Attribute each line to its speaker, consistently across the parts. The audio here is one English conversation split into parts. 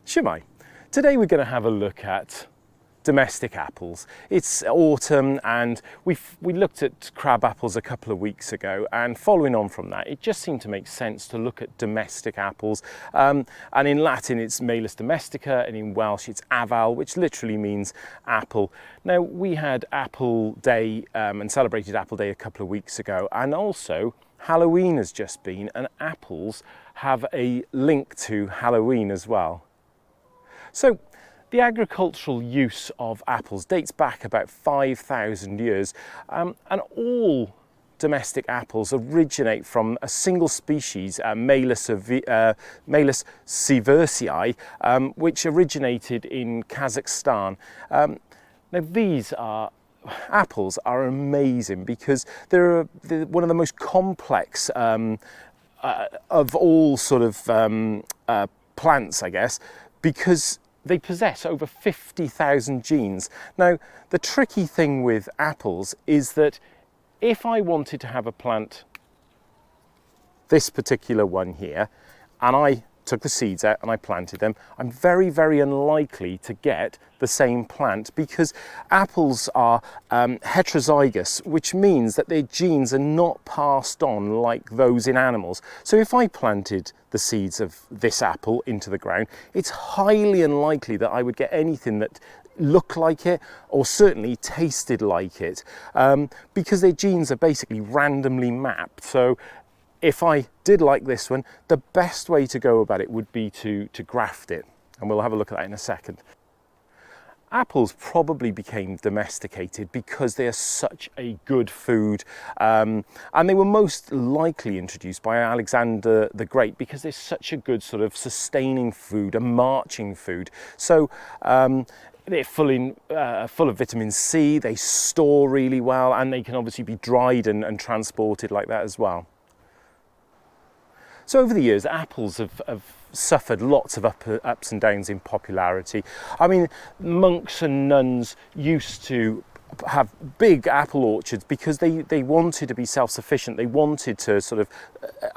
Speaker 1: Shemai. Today we're going to have a look at domestic apples. It's autumn and we looked at crab apples a couple of weeks ago, and following on from that it just seemed to make sense to look at domestic apples, and in Latin it's Malus domestica and in Welsh it's aval, which literally means apple. Now we had Apple Day and celebrated Apple Day a couple of weeks ago, and also Halloween has just been, and apples have a link to Halloween as well. So the agricultural use of apples dates back about 5,000 years, and all domestic apples originate from a single species, Malus sieversii, which originated in Kazakhstan. Now these apples are amazing because they're one of the most complex of all sort of plants, I guess, because they possess over 50,000 genes. Now, the tricky thing with apples is that if I wanted to have a plant, this particular one here, and I took the seeds out and I planted them, I'm very, very unlikely to get the same plant because apples are heterozygous, which means that their genes are not passed on like those in animals. So if I planted the seeds of this apple into the ground, it's highly unlikely that I would get anything that looked like it or certainly tasted like it, because their genes are basically randomly mapped. So if I did like this one, the best way to go about it would be to graft it, and we'll have a look at that in a second. Apples probably became domesticated because they are such a good food, and they were most likely introduced by Alexander the Great because they're such a good sort of sustaining food, a marching food. So they're full of vitamin C, they store really well, and they can obviously be dried and transported like that as well. So over the years, apples have suffered lots of ups and downs in popularity. I mean, monks and nuns used to have big apple orchards because they wanted to be self-sufficient. They wanted to sort of,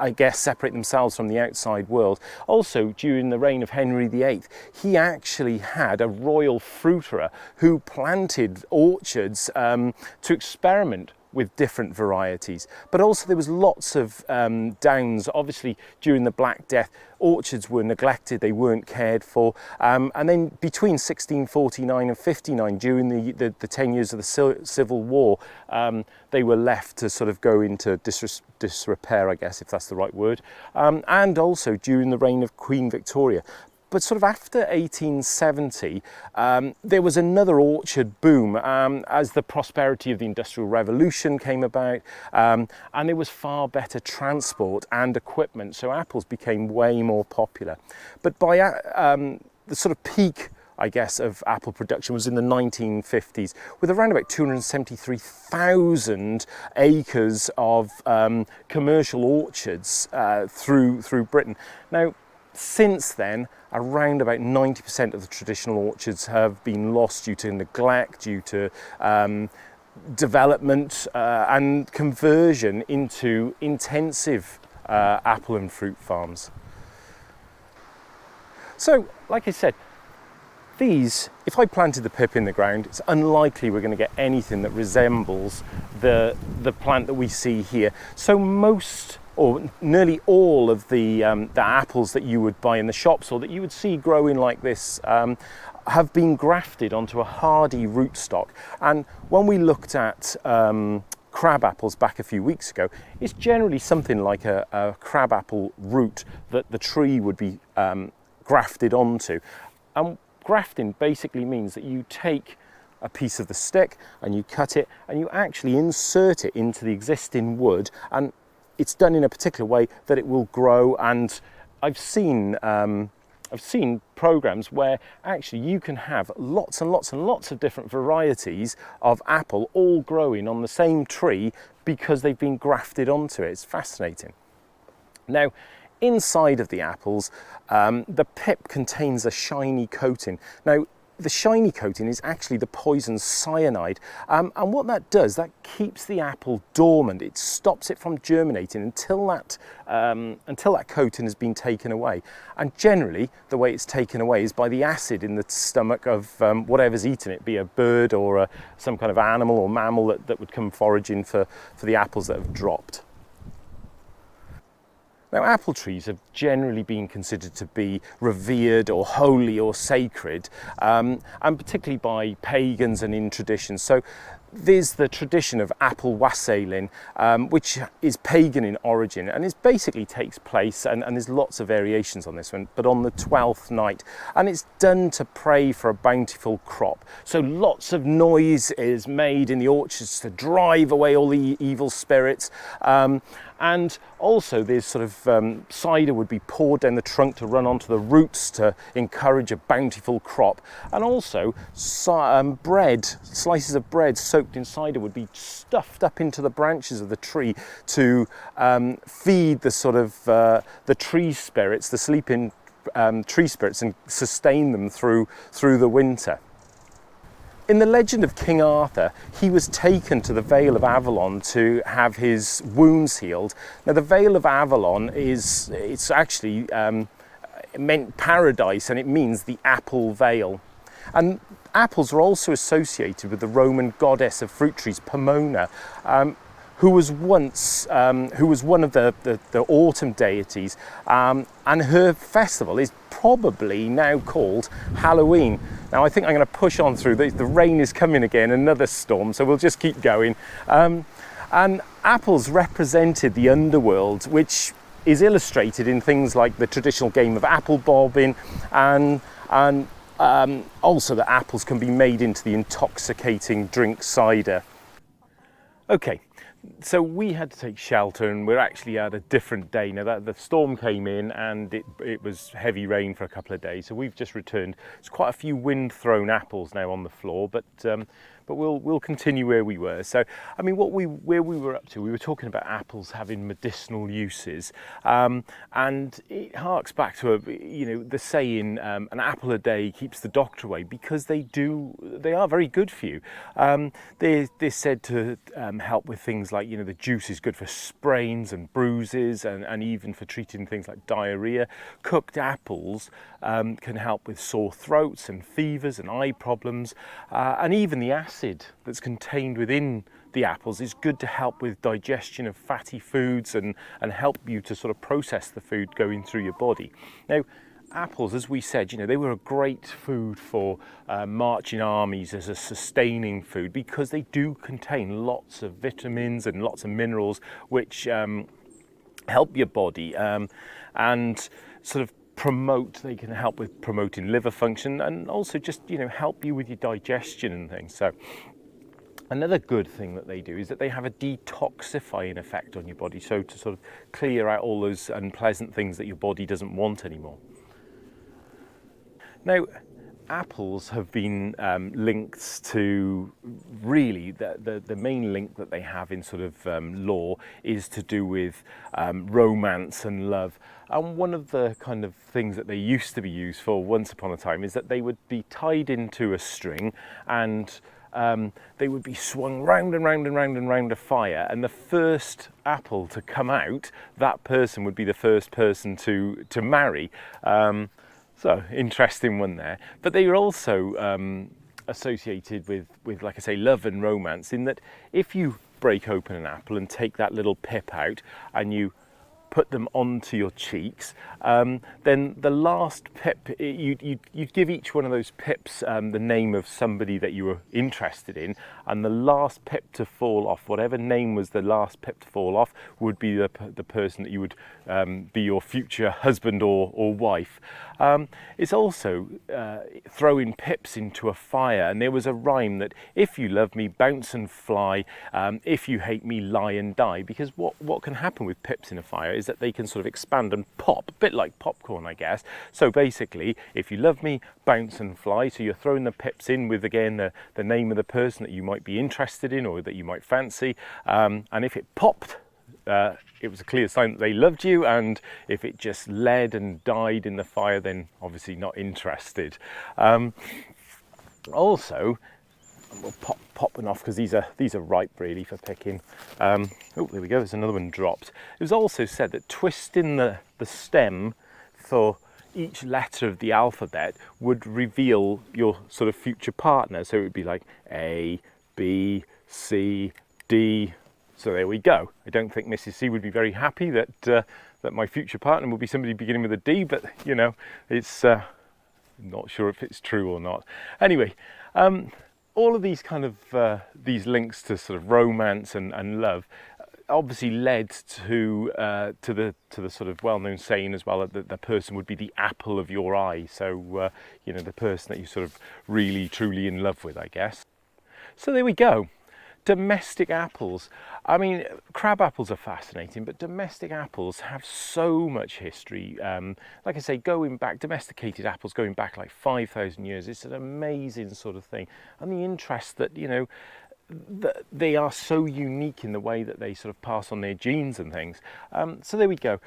Speaker 1: I guess, separate themselves from the outside world. Also, during the reign of Henry VIII, he actually had a royal fruiterer who planted orchards to experiment with different varieties. But also there was lots of downs. Obviously during the Black Death, orchards were neglected, they weren't cared for, and then between 1649 and 59, during the 10 years of the Civil War, they were left to sort of go into disrepair, I guess, if that's the right word, and also during the reign of Queen Victoria. But sort of after 1870, there was another orchard boom as the prosperity of the Industrial Revolution came about, and there was far better transport and equipment, so apples became way more popular. But by the sort of peak, I guess, of apple production was in the 1950s, with around about 273,000 acres of commercial orchards through Britain. Now, since then, around about 90% of the traditional orchards have been lost due to neglect, due to development and conversion into intensive apple and fruit farms. So, like I said, these, if I planted the pip in the ground, it's unlikely we're going to get anything that resembles the plant that we see here. So most, or nearly all of the apples that you would buy in the shops or that you would see growing like this have been grafted onto a hardy rootstock. And when we looked at crab apples back a few weeks ago, it's generally something like a crab apple root that the tree would be grafted onto. And grafting basically means that you take a piece of the stick and you cut it and you actually insert it into the existing wood, and it's done in a particular way that it will grow. And I've seen programs where actually you can have lots and lots and lots of different varieties of apple all growing on the same tree because they've been grafted onto it. It's fascinating. Now, inside of the apples, the pip contains a shiny coating. Now, the shiny coating is actually the poison cyanide, and what that does, that keeps the apple dormant. It stops it from germinating until that coating has been taken away. And generally, the way it's taken away is by the acid in the stomach of whatever's eaten it, be a bird or some kind of animal or mammal that would come foraging for the apples that have dropped. Now, apple trees have generally been considered to be revered or holy or sacred, and particularly by pagans and in tradition. So there's the tradition of apple wassailing, which is pagan in origin, and it basically takes place, and there's lots of variations on this one, but on the 12th night, and it's done to pray for a bountiful crop. So lots of noise is made in the orchards to drive away all the evil spirits, and also there's sort of cider would be poured down the trunk to run onto the roots to encourage a bountiful crop, and also bread, slices of bread soaked in cider would be stuffed up into the branches of the tree to feed the sort of the tree spirits, the sleeping tree spirits, and sustain them through the winter. In the legend of King Arthur, he was taken to the Vale of Avalon to have his wounds healed. Now, the Vale of Avalon it's actually meant paradise, and it means the apple vale. And apples are also associated with the Roman goddess of fruit trees, Pomona, who was one of the autumn deities, and her festival is probably now called Halloween. Now, I think I'm going to push on through. The rain is coming again, another storm, so we'll just keep going. And apples represented the underworld, which is illustrated in things like the traditional game of apple bobbing, and also that apples can be made into the intoxicating drink cider. Okay. So we had to take shelter, and we're actually at a different day now. That the storm came in and it was heavy rain for a couple of days, so we've just returned. There's quite a few wind-thrown apples now on the floor, but we'll continue where we were. So, I mean, where we were up to, we were talking about apples having medicinal uses, and it harks back to the saying, an apple a day keeps the doctor away, because they are very good for you. They're said to help with things like, the juice is good for sprains and bruises, and even for treating things like diarrhea. Cooked apples can help with sore throats and fevers and eye problems, and even the acid that's contained within the apples is good to help with digestion of fatty foods and help you to sort of process the food going through your body. Now, apples, as we said, they were a great food for marching armies as a sustaining food, because they do contain lots of vitamins and lots of minerals which help your body and sort of they can help with promoting liver function, and also just help you with your digestion and things. So another good thing that they do is that they have a detoxifying effect on your body, so to sort of clear out all those unpleasant things that your body doesn't want anymore. Now, apples have been linked to, really, the main link that they have in sort of lore is to do with romance and love. And one of the kind of things that they used to be used for once upon a time is that they would be tied into a string, and they would be swung round and round and round and round a fire, and the first apple to come out, that person would be the first person to marry. So, interesting one there. But they were also associated with, like I say, love and romance, in that if you break open an apple and take that little pip out and you put them onto your cheeks, then the last pip, you'd give each one of those pips the name of somebody that you were interested in, and the last pip to fall off, whatever name was the last pip to fall off, would be the person that you would be your future husband or wife. It's also throwing pips into a fire, and there was a rhyme that if you love me, bounce and fly, if you hate me, lie and die, because what can happen with pips in a fire is that they can sort of expand and pop, a bit like popcorn, I guess. So basically, if you love me, bounce and fly, so you're throwing the pips in with, again, the name of the person that you might be interested in or that you might fancy, and if it popped, it was a clear sign that they loved you, and if it just led and died in the fire, then obviously not interested. Also, we'll pop them off because these are ripe really for picking. Oh, there we go, there's another one dropped. It was also said that twisting the stem for each letter of the alphabet would reveal your sort of future partner. So it would be like A, B, C, D. So there we go. I don't think Mrs. C would be very happy that that my future partner will be somebody beginning with a D, but you know, it's not sure if it's true or not. Anyway, all of these kind of these links to sort of romance and love obviously led to the sort of well-known saying as well that the person would be the apple of your eye. So you know, the person that you're sort of really truly in love with, I guess. So there we go. Domestic apples. I mean, crab apples are fascinating, but domestic apples have so much history. Like I say, going back, domesticated apples going back like 5,000 years. It's an amazing sort of thing. And the interest that, you know, that they are so unique in the way that they sort of pass on their genes and things. So there we go.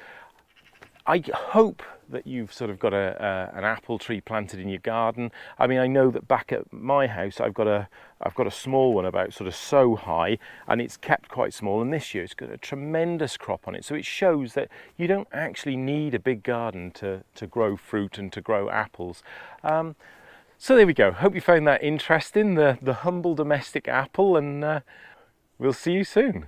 Speaker 1: I hope that you've sort of got an apple tree planted in your garden. I mean, I know that back at my house, I've got a small one about sort of so high, and it's kept quite small. And this year, it's got a tremendous crop on it. So it shows that you don't actually need a big garden to grow fruit and to grow apples. So there we go. Hope you found that interesting, the humble domestic apple, and we'll see you soon.